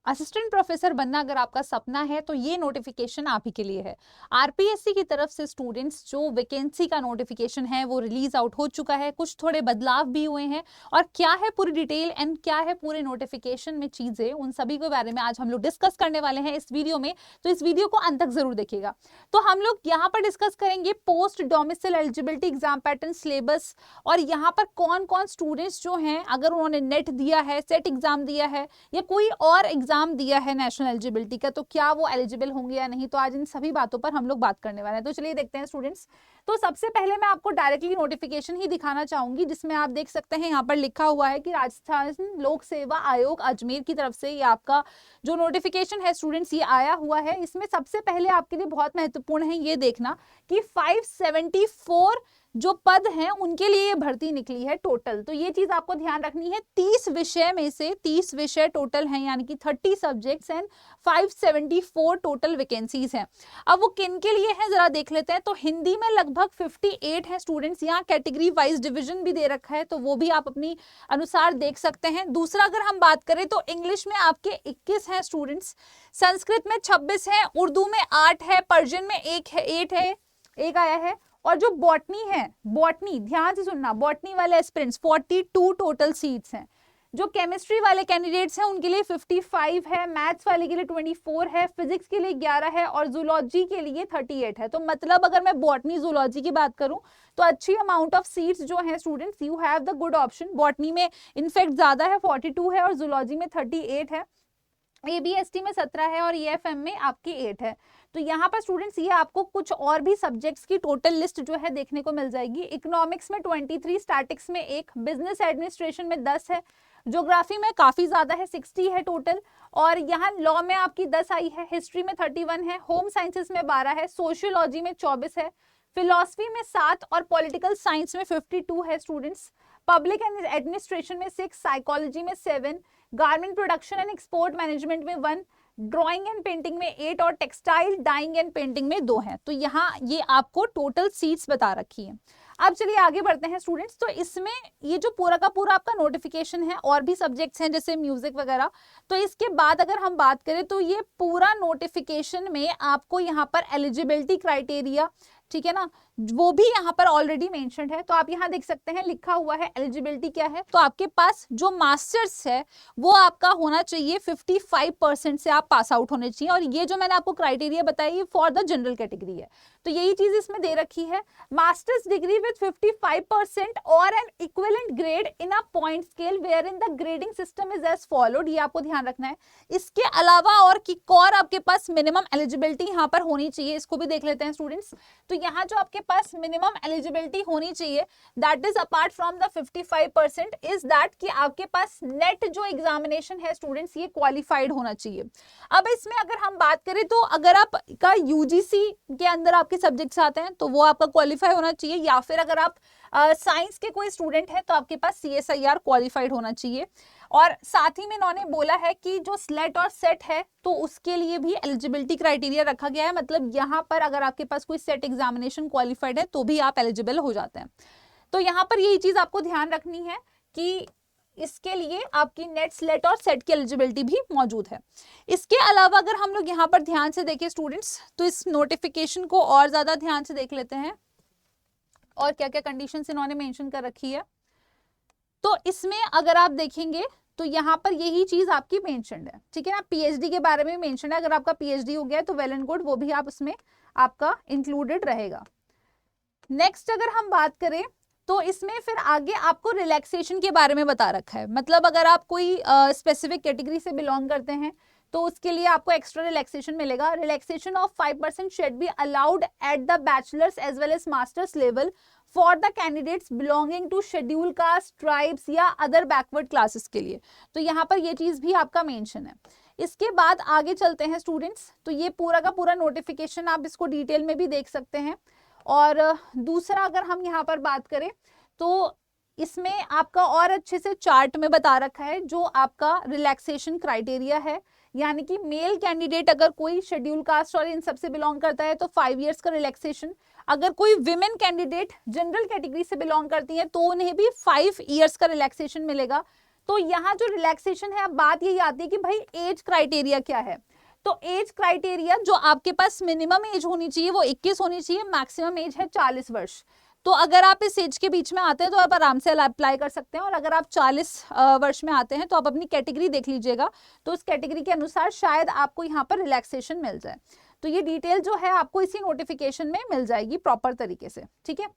Assistant professor बनना अगर आपका सपना है तो ये नोटिफिकेशन आप ही के लिए है। आरपीएससी की तरफ से स्टूडेंट्स जो वैकेंसी का नोटिफिकेशन है वो रिलीज आउट हो चुका है, कुछ थोड़े बदलाव भी हुए हैं और क्या है पूरी डिटेल एंड क्या है पूरे नोटिफिकेशन में चीजें, उन सभी के बारे में आज हम लोग डिस्कस करने वाले हैं इस वीडियो में। तो इस वीडियो को अंत तक जरूर देखिएगा। तो हम लोग यहाँ पर डिस्कस करेंगे post domicile eligibility exam pattern syllabus, और यहाँ पर कौन कौन स्टूडेंट्स जो हैं अगर उन्होंने नेट दिया है, सेट एग्जाम दिया है या कोई और एग्जाम दिया है नेशनल एलिजिबिलिटी का, तो क्या वो एलिजिबल होंगे या नहीं। तो आज इन सभी बातों पर हम लोग बात करने वाले हैं। तो चलिए देखते हैं स्टूडेंट्स। तो सबसे पहले मैं आपको डायरेक्टली नोटिफिकेशन ही दिखाना चाहूंगी, जिसमें आप देख सकते हैं यहाँ पर लिखा हुआ है कि राजस्थान लोक सेवा आयोग अजमेर की तरफ से ये आपका जो नोटिफिकेशन है स्टूडेंट्स ये आया हुआ है। इसमें सबसे पहले आपके लिए बहुत महत्वपूर्ण है ये देखना कि 574 जो पद हैं उनके लिए ये भर्ती निकली है टोटल। तो ये चीज आपको ध्यान रखनी है। 30 विषय में से 30 विषय टोटल हैं, यानी कि 30 सब्जेक्ट्स एंड 574 टोटल वैकेंसीज हैं। अब वो किन के लिए हैं जरा देख लेते हैं। तो हिंदी में लगभग 58 है स्टूडेंट्स, यहाँ कैटेगरी वाइज डिवीजन भी दे रखा है, तो वो भी आप अपनी अनुसार देख सकते हैं। दूसरा अगर हम बात करें तो इंग्लिश में आपके 21 हैं स्टूडेंट्स, संस्कृत में 26 है, उर्दू में 8 है, पर्शियन में 8 है, एक आया है। और जो बॉटनी है, बॉटनी ध्यान से सुनना, बॉटनी वाले एस्पिरेंट्स 42 टोटल सीट्स हैं। जो केमिस्ट्री वाले कैंडिडेट्स हैं उनके लिए 55 है, मैथ्स वाले के लिए 24 है, फिजिक्स के लिए 11 है और जूलॉजी के लिए 38 है। तो मतलब अगर मैं बॉटनी जूलॉजी की बात करूं तो अच्छी अमाउंट ऑफ सीट्स जो हैं students, you have the good option. Botany में इनफैक्ट ज्यादा है, 42 है और जूलॉजी में 38 है, एबीएसटी में 17 है और ईएफएम में आपकी 8 है। तो यहाँ पर स्टूडेंट्स ये आपको कुछ और भी सब्जेक्ट्स की टोटल लिस्ट जो है देखने को मिल जाएगी। इकोनॉमिक्स में 23, स्टैटिक्स में 1, बिजनेस एडमिनिस्ट्रेशन में 10 है, ज्योग्राफी में काफी ज्यादा है 60 है टोटल, और यहाँ लॉ में आपकी 10 आई है, हिस्ट्री में 31 है, होम साइंसेस में 12 है, सोशियोलॉजी में 24 है, फिलोसफी में 7 और पॉलिटिकल साइंस में 52 है स्टूडेंट्स, पब्लिक एडमिनिस्ट्रेशन में 6, साइकोलॉजी में 7, garment production and export management में 1, ड्राइंग एंड पेंटिंग में 8 और टेक्सटाइल डाइंग एंड पेंटिंग में 2 हैं। तो यहाँ ये आपको टोटल सीट्स बता रखी है। अब चलिए आगे बढ़ते हैं स्टूडेंट्स। तो इसमें ये जो पूरा का पूरा आपका नोटिफिकेशन है, और भी सब्जेक्ट्स हैं जैसे म्यूजिक वगैरह, तो इसके बाद अगर हम बात करें तो ये पूरा नोटिफिकेशन में आपको यहाँ पर एलिजिबिलिटी क्राइटेरिया, ठीक है ना, वो भी यहाँ पर ऑलरेडी मेंशन्ड है। तो आप यहाँ देख सकते हैं लिखा हुआ है एलिजिबिलिटी क्या है। तो आपके पास जो मास्टर्स है वो आपका होना चाहिए 55% से आप पास आउट होने चाहिए, और ये जो मैंने आपको क्राइटेरिया बताई फॉर द जनरल कैटेगरी है। तो यही चीज इसमें दे रखी है, मास्टर्स डिग्री विद 55% और an equivalent grade in a point scale where in the grading system is as followed, ये आपको ध्यान रखना है। इसके अलावा और आपके पास मिनिमम एलिजिबिलिटी यहाँ पर होनी चाहिए, इसको भी देख लेते हैं स्टूडेंट्स। तो यहाँ जो आपके पास मिनिमम एलिजिबिलिटी होनी चाहिए that is apart from the 55% is that कि आपके पास नेट जो एग्जामिनेशन है स्टूडेंट्स ये क्वालिफाइड होना चाहिए। अब इसमें अगर हम बात करें तो अगर आपका यूजीसी के अंदर आपके सब्जेक्ट्स आते हैं तो वो आपका क्वालिफाई होना चाहिए, या फिर अगर आप साइंस के कोई स्टूडेंट है तो आपके पास CSIR क्वालिफाइड होना चाहिए। और साथ ही में इन्होंने बोला है कि जो स्लेट और सेट है तो उसके लिए भी एलिजिबिलिटी क्राइटेरिया रखा गया है, मतलब यहाँ पर अगर आपके पास कोई सेट एग्जामिनेशन क्वालिफाइड है तो भी आप एलिजिबल हो जाते हैं। तो यहाँ पर यही चीज आपको ध्यान रखनी है कि इसके लिए आपकी नेट, स्लेट और सेट की एलिजिबिलिटी भी मौजूद है। इसके अलावा अगर हम लोग यहाँ पर ध्यान से देखें स्टूडेंट्स तो इस नोटिफिकेशन को और ज्यादा ध्यान से देख लेते हैं और क्या क्या कंडीशंस इन्होंने मेंशन कर रखी है। तो इसमें अगर आप देखेंगे तो यहाँ पर यही चीज आपकी मेंशन्ड है, ठीक है ना। पीएचडी के बारे में मेंशन है, अगर आपका पीएचडी हो गया है तो वेल एंड गुड, वो भी आप उसमें आपका इंक्लूडेड रहेगा। नेक्स्ट अगर हम बात करें तो इसमें फिर आगे आपको रिलैक्सेशन के बारे में बता रखा है, मतलब अगर आप कोई स्पेसिफिक कैटेगरी से बिलोंग करते हैं तो उसके लिए आपको एक्स्ट्रा रिलैक्सेशन मिलेगा। Relaxation of 5% shall be allowed at the bachelor's as well as master's level for the candidates belonging to scheduled caste, tribes या अदर बैकवर्ड क्लासेस के लिए। तो यहाँ पर ये चीज भी आपका मेंशन है। इसके बाद आगे चलते हैं स्टूडेंट्स। तो ये पूरा का पूरा नोटिफिकेशन आप इसको डिटेल में भी देख सकते हैं। और दूसरा अगर हम यहाँ पर बात करें तो इसमें आपका और अच्छे से चार्ट में बता रखा है जो आपका रिलैक्सेशन क्राइटेरिया है, यानी कि मेल कैंडिडेट अगर कोई शेड्यूल कास्ट और इन सब से बिलोंग करता है तो 5 इयर्स का रिलैक्सेशन, अगर कोई विमेन कैंडिडेट जनरल कैटेगरी से बिलोंग करती है तो उन्हें भी 5 इयर्स का रिलैक्सेशन मिलेगा। तो यहाँ जो रिलैक्सेशन है, अब बात यही आती है कि भाई एज क्राइटेरिया क्या है। तो एज क्राइटेरिया जो आपके पास मिनिमम एज होनी चाहिए वो 21 होनी चाहिए, मैक्सिमम एज है 40 वर्ष। तो अगर आप इस एज के बीच में आते हैं तो आप आराम से अप्लाई कर सकते हैं, और अगर आप 40 वर्ष में आते हैं तो आप अपनी कैटेगरी देख लीजिएगा, तो उस कैटेगरी के अनुसार शायद आपको यहाँ पर रिलैक्सेशन मिल जाए। तो ये डिटेल जो है आपको इसी नोटिफिकेशन में मिल जाएगी प्रॉपर तरीके से, ठीक है।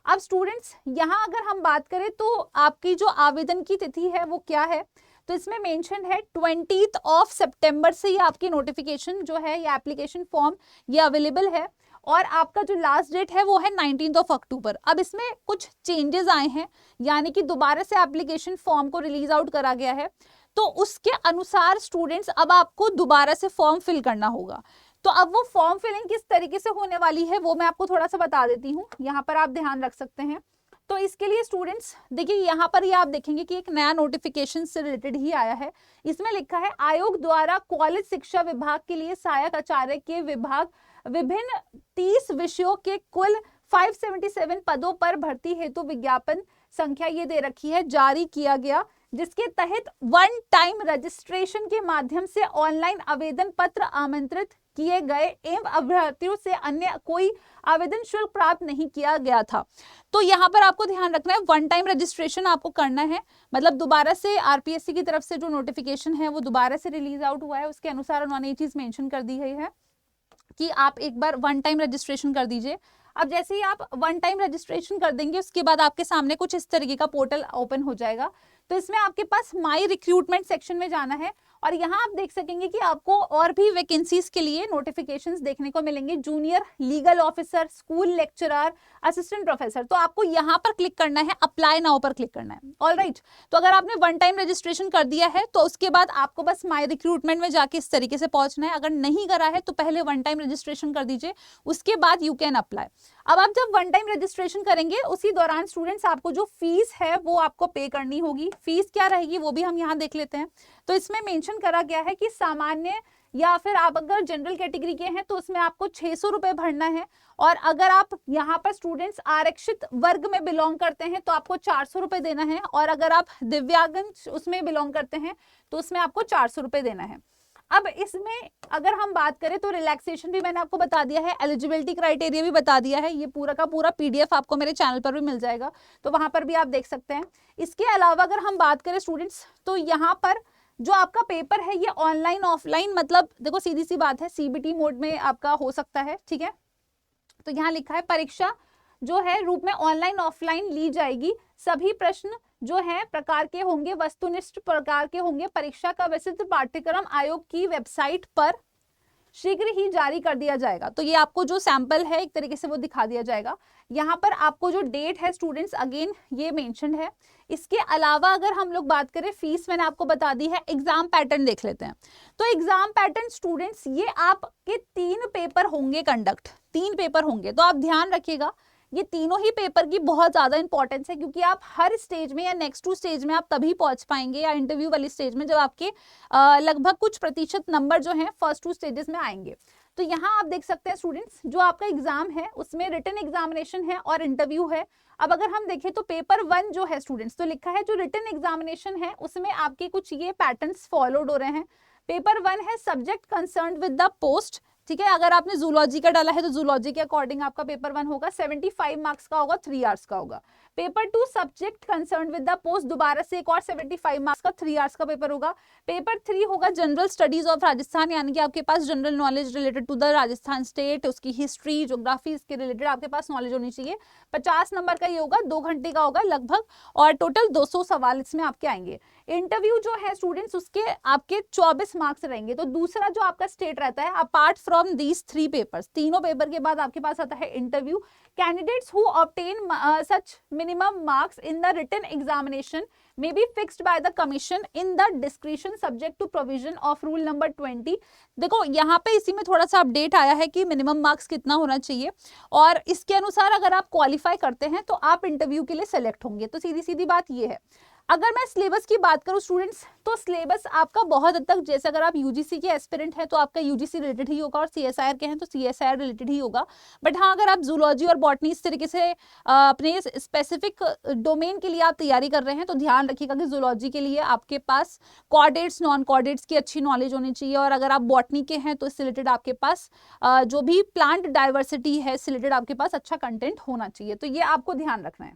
अब स्टूडेंट्स यहाँ अगर हम बात करें तो आपकी जो आवेदन की तिथि है वो क्या है, तो इसमें मेंशन है 20 सितंबर से ये आपकी नोटिफिकेशन जो है, ये एप्लीकेशन फॉर्म ये अवेलेबल है, और आपका जो लास्ट डेट है वो है 19 अक्टूबर। अब इसमें कुछ चेंजेस आए हैं, यानी कि दोबारा से एप्लीकेशन फॉर्म को रिलीज आउट करा गया है, तो उसके अनुसार स्टूडेंट्स अब आपको दोबारा से फॉर्म फिल करना होगा। तो अब वो फॉर्म फिलिंग किस तरीके से होने वाली है वो मैं आपको थोड़ा सा बता देती हूँ, यहाँ पर आप ध्यान रख सकते हैं। तो इसके लिए स्टूडेंट्स देखिए, यहाँ पर ये आप देखेंगे कि एक नया नोटिफिकेशन से रिलेटेड ही आया है। इसमें लिखा है आयोग द्वारा कॉलेज शिक्षा विभाग के लिए सहायक आचार्य के विभाग विभिन्न 30 विषयों के कुल 577 पदों पर भर्ती हेतु विज्ञापन संख्या ये दे रखी है, जारी किया गया, जिसके तहत वन टाइम रजिस्ट्रेशन के माध्यम से ऑनलाइन आवेदन पत्र आमंत्रित किए गए एवं अभ्यर्थियों से अन्य कोई आवेदन शुल्क प्राप्त नहीं किया गया था। तो यहाँ पर आपको ध्यान रखना है, वन टाइम रजिस्ट्रेशन आपको करना है, मतलब दोबारा से आरपीएससी की तरफ से जो नोटिफिकेशन है वो दोबारा से रिलीज आउट हुआ है, उसके अनुसार उन्होंने ये चीज मेंशन कर दी गई है कि आप एक बार वन टाइम रजिस्ट्रेशन कर दीजिए। अब जैसे ही आप वन टाइम रजिस्ट्रेशन कर देंगे उसके बाद आपके सामने कुछ इस तरीके का पोर्टल ओपन हो जाएगा। तो इसमें आपके पास माई रिक्रूटमेंट सेक्शन में जाना है, और यहाँ आप देख सकेंगे कि आपको और भी वैकेंसीज के लिए नोटिफिकेशंस देखने को मिलेंगे, junior legal officer, school lecturer, assistant professor. तो आपको यहाँ पर क्लिक करना है, अप्लाई नाउ पर क्लिक करना है। ऑलराइट, तो अगर आपने वन टाइम रजिस्ट्रेशन कर दिया है तो उसके बाद आपको बस माई रिक्रूटमेंट में जाके इस तरीके से पहुंचना है। अगर नहीं करा है तो पहले वन टाइम रजिस्ट्रेशन कर दीजिए, उसके बाद यू कैन अप्लाई। अब आप जब वन टाइम रजिस्ट्रेशन करेंगे उसी दौरान स्टूडेंट्स आपको जो फीस है वो आपको पे करनी होगी। फीस क्या रहेगी वो भी हम यहाँ देख लेते हैं। तो इसमें मेंशन करा गया है कि सामान्य या फिर आप अगर जनरल कैटेगरी के हैं तो उसमें आपको 600 रुपए भरना है, और अगर आप यहाँ पर स्टूडेंट्स आरक्षित वर्ग में बिलोंग करते हैं तो आपको 400 रुपए देना है, और अगर आप दिव्यांग उसमें बिलोंग करते हैं तो उसमें आपको 400 रुपए देना है। अब इसमें अगर हम बात करें तो रिलैक्सेशन भी मैंने आपको बता दिया है, एलिजिबिलिटी क्राइटेरिया भी बता दिया है, ये पूरा का पूरा पीडीएफ आपको मेरे चैनल पर भी मिल जाएगा, तो वहां पर भी आप देख सकते हैं। इसके अलावा अगर हम बात करें स्टूडेंट्स, तो यहाँ पर जो आपका पेपर है ये ऑनलाइन ऑफलाइन, मतलब देखो सीधी सी बात है, सीबीटी मोड में आपका हो सकता है, ठीक है। तो यहाँ लिखा है परीक्षा जो है रूप में ऑनलाइन ऑफलाइन ली जाएगी, सभी प्रश्न जो है प्रकार के होंगे, वस्तुनिष्ठ प्रकार के होंगे। परीक्षा का विस्तृत पाठ्यक्रम आयोग की वेबसाइट पर शीघ्र ही जारी कर दिया जाएगा। तो ये आपको जो सैंपल है एक तरीके से वो दिखा दिया जाएगा। यहाँ पर आपको जो डेट है स्टूडेंट्स अगेन ये मेंशन है। इसके अलावा अगर हम लोग बात करें फीस मैंने आपको बता दी है। एग्जाम पैटर्न देख लेते हैं। तो एग्जाम पैटर्न स्टूडेंट्स ये आपके 3 पेपर होंगे कंडक्ट, 3 पेपर होंगे, तो आप ध्यान रखिएगा ये तीनों ही पेपर की बहुत ज्यादा इंपॉर्टेंस है, क्योंकि आप हर स्टेज में या नेक्स्ट टू स्टेज में आप तभी पहुंच पाएंगे, या इंटरव्यू वाली स्टेज में जब आपके लगभग कुछ प्रतिशत नंबर जो हैं फर्स्ट 2 स्टेजेस में आएंगे। तो यहाँ आप देख सकते हैं स्टूडेंट्स जो आपका एग्जाम है उसमें रिटन एग्जामिनेशन है और इंटरव्यू है। अब अगर हम देखें तो पेपर 1 जो है स्टूडेंट्स, तो लिखा है जो रिटन एग्जामिनेशन है उसमें आपके कुछ ये पैटर्न्स फॉलोड हो रहे हैं। पेपर 1 है subject concerned with the post, ठीक है। अगर आपने जूलॉजी का डाला है तो जूलॉजी के अकॉर्डिंग आपका पेपर 1 होगा, 75 मार्क्स का होगा, 3 आवर्स का होगा। Paper 2 subject concerned with the post, दोबारा से एक और 75 मार्क्स का 3 आवर्स का पेपर होगा। पेपर 3 होगा जनरल स्टडीज ऑफ राजस्थान, यानी कि आपके पास general knowledge related to the Rajasthan state, उसकी हिस्ट्री ज्योग्राफी इसके रिलेटेड आपके पास नॉलेज होनी चाहिए। 50 नंबर का ये होगा, 2 घंटे का होगा लगभग, और टोटल 200 सवाल इसमें आपके आएंगे। इंटरव्यू जो है स्टूडेंट्स उसके आपके 24 मार्क्स रहेंगे। तो दूसरा जो आपका स्टेट रहता है अपार्ट फ्रॉम दीज 3 पेपर्स, तीनों पेपर के बाद आपके पास आता है interview. Candidates who obtain such minimum marks in the written examination may be fixed by the commission in the discretion subject to provision of rule number 20। देखो यहाँ पे इसी में थोड़ा सा अपडेट आया है कि मिनिमम मार्क्स कितना होना चाहिए, और इसके अनुसार अगर आप क्वालिफाई करते हैं तो आप इंटरव्यू के लिए सेलेक्ट होंगे। तो सीधी सीधी बात ये है। अगर मैं सिलेबस की बात करूं स्टूडेंट्स, तो सिलेबस आपका बहुत हद तक, जैसे अगर आप यूजीसी के एस्पिरेंट हैं तो आपका यूजीसी रिलेटेड ही होगा, और सीएसआईआर के हैं तो सीएसआईआर रिलेटेड ही होगा। बट हाँ, अगर आप जूलॉजी और बॉटनी इस तरीके से अपने स्पेसिफिक डोमेन के लिए आप तैयारी कर रहे हैं तो ध्यान रखिएगा कि जूलॉजी के लिए आपके पास कॉर्डेट्स, नॉन कॉर्डेट्स की अच्छी नॉलेज होनी चाहिए, और अगर आप बॉटनी के हैं तो इससे रिलेटेड आपके पास जो भी प्लांट डाइवर्सिटी है इससे रिलेटेड आपके पास अच्छा कंटेंट होना चाहिए। तो ये आपको ध्यान रखना है।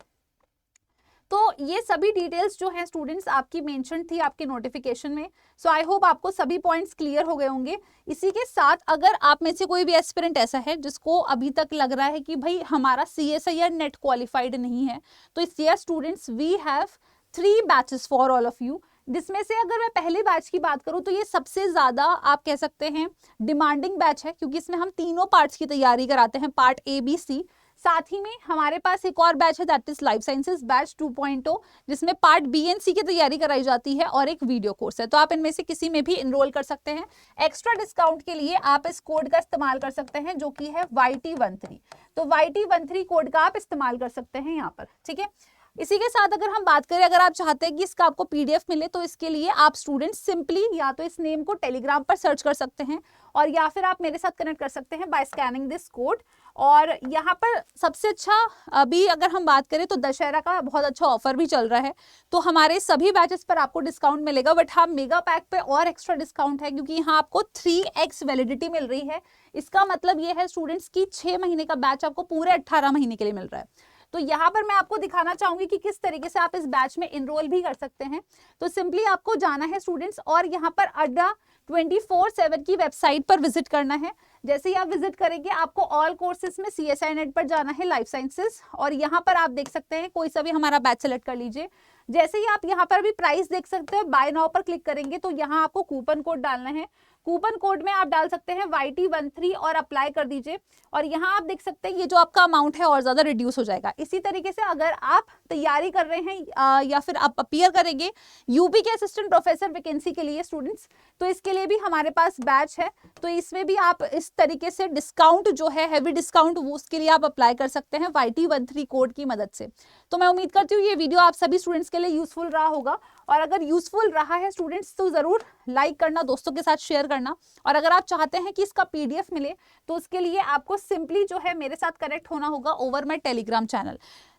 तो ये सभी डिटेल्स जो हैं स्टूडेंट्स आपकी मेंशन थी आपके नोटिफिकेशन में। सो आई होप आपको सभी पॉइंट्स क्लियर हो गए होंगे। इसी के साथ अगर आप में से कोई भी एस्पिरेंट ऐसा है जिसको अभी तक लग रहा है कि भाई हमारा सीएसआईआर नेट क्वालिफाइड नहीं है, तो इस year students we have 3 batches for all of you, जिसमें से अगर मैं पहले बैच की बात करूं तो ये सबसे ज्यादा आप कह सकते हैं डिमांडिंग बैच है, क्योंकि इसमें हम तीनों पार्ट्स की तैयारी कराते हैं, पार्ट ए बी सी। साथ ही में हमारे पास एक और बैच है that is life sciences batch 2.0, जिसमें पार्ट बी एंड सी की तैयारी कराई जाती है, और एक वीडियो कोर्स है। तो आप इनमें से किसी में भी इनरोल कर सकते हैं। एक्स्ट्रा डिस्काउंट के लिए आप इस कोड का इस्तेमाल कर सकते हैं जो कि है YT13। तो YT13 कोड का आप इस्तेमाल कर सकते हैं यहाँ पर, ठीक है। इसी के साथ अगर हम बात करें, अगर आप चाहते हैं कि इसका आपको पीडीएफ मिले तो इसके लिए आप स्टूडेंट्स सिंपली या तो इस नेम को टेलीग्राम पर सर्च कर सकते हैं, और या फिर आप मेरे साथ कनेक्ट कर सकते हैं बाय स्कैनिंग दिस कोड। और यहाँ पर सबसे अच्छा अभी अगर हम बात करें तो दशहरा का बहुत अच्छा ऑफर भी चल रहा है, तो हमारे सभी बैचेस पर आपको डिस्काउंट मिलेगा। बट हाँ, मेगा पैक पे और एक्स्ट्रा डिस्काउंट है, क्योंकि यहाँ आपको 3x वैलिडिटी मिल रही है। इसका मतलब ये है स्टूडेंट्स की 6 महीने का बैच आपको पूरे 18 महीने के लिए मिल रहा है। तो यहाँ पर मैं आपको दिखाना चाहूंगी कि किस तरीके से आप इस बैच में इनरोल भी कर सकते हैं। तो सिंपली आपको जाना है स्टूडेंट्स, और यहाँ पर अड्डा 24/7 की वेबसाइट पर विजिट करना है। जैसे ही आप विजिट करेंगे आपको ऑल कोर्सेज में CSI नेट पर जाना है, लाइफ साइंसेज, और यहाँ पर आप देख सकते हैं कोई सा भी हमारा बैच सेलेक्ट कर लीजिए। जैसे ही आप यहाँ पर भी प्राइस देख सकते हैं, बाय नाउ पर क्लिक करेंगे तो यहाँ आपको कूपन कोड डालना है। कूपन कोड में आप डाल सकते हैं YT13 और अप्लाई कर दीजिए, और यहाँ आप देख सकते हैं ये जो आपका अमाउंट है और ज्यादा रिड्यूस हो जाएगा। इसी तरीके से अगर आप तैयारी कर रहे हैं या फिर आप अपीयर करेंगे यूपी के असिस्टेंट प्रोफेसर वैकेंसी के लिए स्टूडेंट्स, तो इसके लिए भी हमारे पास बैच है। तो इसमें भी आप इस तरीके से डिस्काउंट जो है हैवी डिस्काउंट, वो उसके लिए आप अप्लाई कर सकते हैं YT13 कोड की मदद से। तो मैं उम्मीद करती हूँ ये वीडियो आप सभी स्टूडेंट्स के लिए यूजफुल रहा होगा, और अगर यूजफुल रहा है स्टूडेंट्स तो जरूर लाइक करना, दोस्तों के साथ शेयर करना, और अगर आप चाहते हैं कि इसका पीडीएफ मिले तो उसके लिए आपको सिंपली जो है मेरे साथ कनेक्ट होना होगा ओवर माय टेलीग्राम चैनल।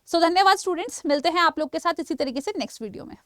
सो धन्यवाद स्टूडेंट्स, मिलते हैं आप लोग के साथ इसी तरीके से नेक्स्ट वीडियो में।